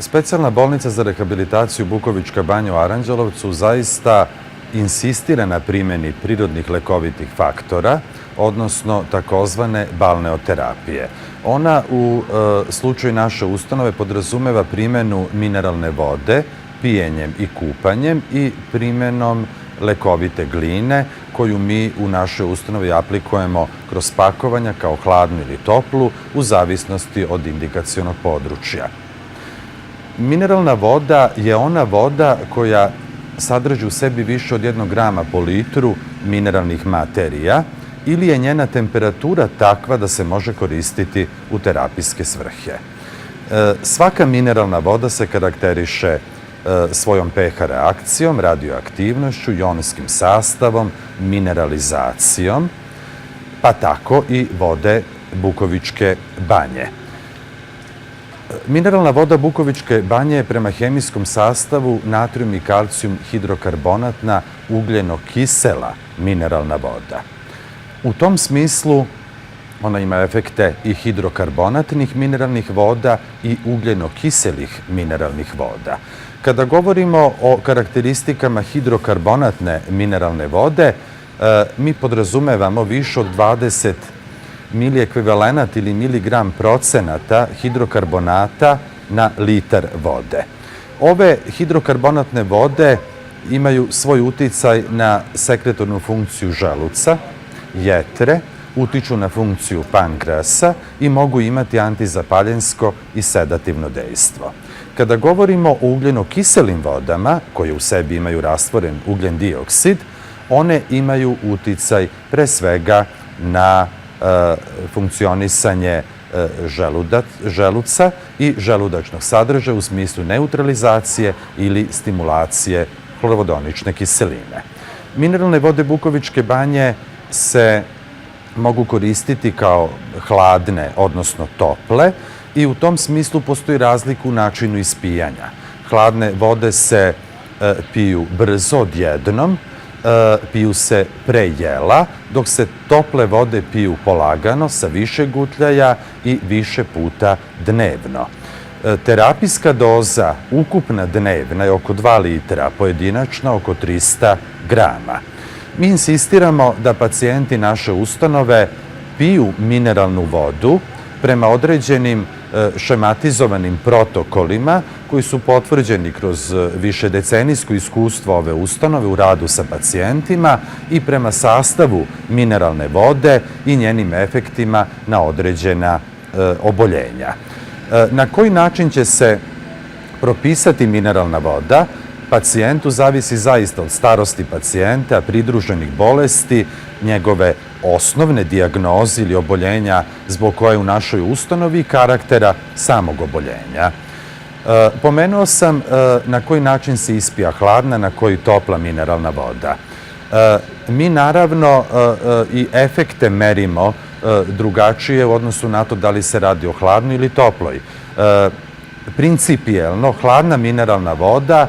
Specijalna bolnica za rehabilitaciju Bukovička banja u Aranđelovcu zaista insistira na primjeni prirodnih lekovitih faktora, odnosno takozvane balneoterapije. Ona u slučaju naše ustanove podrazumeva primjenu mineralne vode, pijenjem i kupanjem i primjenom lekovite gline koju mi u našoj ustanovi aplikujemo kroz pakovanja kao hladnu ili toplu u zavisnosti od indikacionog područja. Mineralna voda je ona voda koja sadrži u sebi više od 1 grama po litru mineralnih materija ili je njena temperatura takva da se može koristiti u terapijske svrhe. Svaka mineralna voda se karakteriše svojom pH reakcijom, radioaktivnošću, jonskim sastavom, mineralizacijom, pa tako i vode Bukovičke banje. Mineralna voda Bukovičke banje je prema hemijskom sastavu natrijum i kalcijum hidrokarbonatna ugljeno-kisela mineralna voda. U tom smislu ona ima efekte i hidrokarbonatnih mineralnih voda i ugljeno-kiselih mineralnih voda. Kada govorimo o karakteristikama hidrokarbonatne mineralne vode, mi podrazumevamo više od 20 miliekvivalenat ili miligram procenata hidrokarbonata na litar vode. Ove hidrokarbonatne vode imaju svoj uticaj na sekretornu funkciju želuca, jetre, utiču na funkciju pankreasa i mogu imati antizapaljensko i sedativno dejstvo. Kada govorimo o ugljeno-kiselim vodama, koje u sebi imaju rastvoren ugljen dioksid, one imaju uticaj pre svega na funkcionisanje želuca i želudačnog sadržaja u smislu neutralizacije ili stimulacije hlorovodonične kiseline. Mineralne vode Bukovičke banje se mogu koristiti kao hladne, odnosno tople, i u tom smislu postoji razlika u načinu ispijanja. Hladne vode se piju brzo odjednom, piju se pre jela, dok se tople vode piju polagano, sa više gutljaja i više puta dnevno. Terapijska doza ukupna dnevna je oko 2 litra, pojedinačna oko 300 grama. Mi insistiramo da pacijenti naše ustanove piju mineralnu vodu prema određenim šematizovanim protokolima koji su potvrđeni kroz višedecenijsko iskustvo ove ustanove u radu sa pacijentima i prema sastavu mineralne vode i njenim efektima na određena oboljenja. Na koji način će se propisati mineralna voda? Pacijentu zavisi zaista od starosti pacijenta, pridruženih bolesti, njegove osnovne dijagnoze ili oboljenja zbog koje u našoj ustanovi i karaktera samog oboljenja. Pomenuo sam na koji način se ispija hladna, na koji topla mineralna voda. Mi naravno i efekte merimo drugačije u odnosu na to da li se radi o hladnoj ili toploj. Principijelno, hladna mineralna voda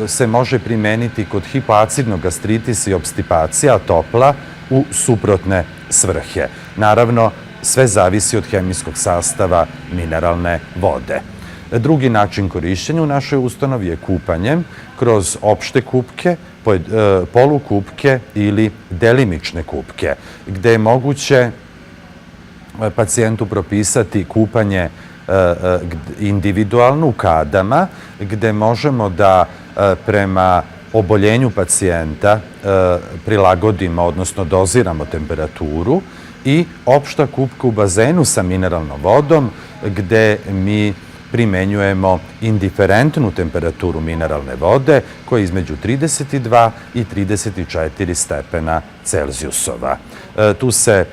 se može primeniti kod hipoacidnog gastritisa i obstipacija, a topla u suprotne svrhe. Naravno, sve zavisi od hemijskog sastava mineralne vode. Drugi način korišćenja u našoj ustanovi je kupanjem kroz opšte kupke, polukupke ili delimične kupke, gde je moguće pacijentu propisati kupanje individualno u kadama, gde možemo da prema oboljenju pacijenta prilagodimo, odnosno doziramo temperaturu, i opšta kupka u bazenu sa mineralnom vodom, gde mi primenjujemo indiferentnu temperaturu mineralne vode koja je između 32 i 34 stepena Celzijusova. Tu se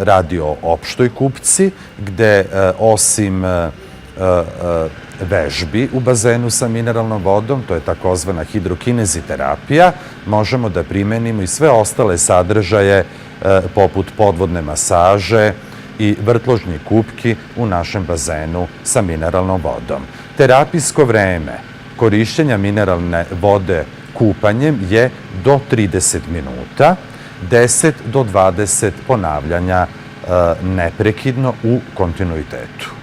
radi o opštoj kupci, gde osim vežbi u bazenu sa mineralnom vodom, to je takozvana hidrokineziterapija, možemo da primenimo i sve ostale sadržaje poput podvodne masaže i vrtložnih kupki u našem bazenu sa mineralnom vodom. Terapijsko vreme korišćenja mineralne vode kupanjem je do 30 minuta, 10 do 20 ponavljanja neprekidno u kontinuitetu.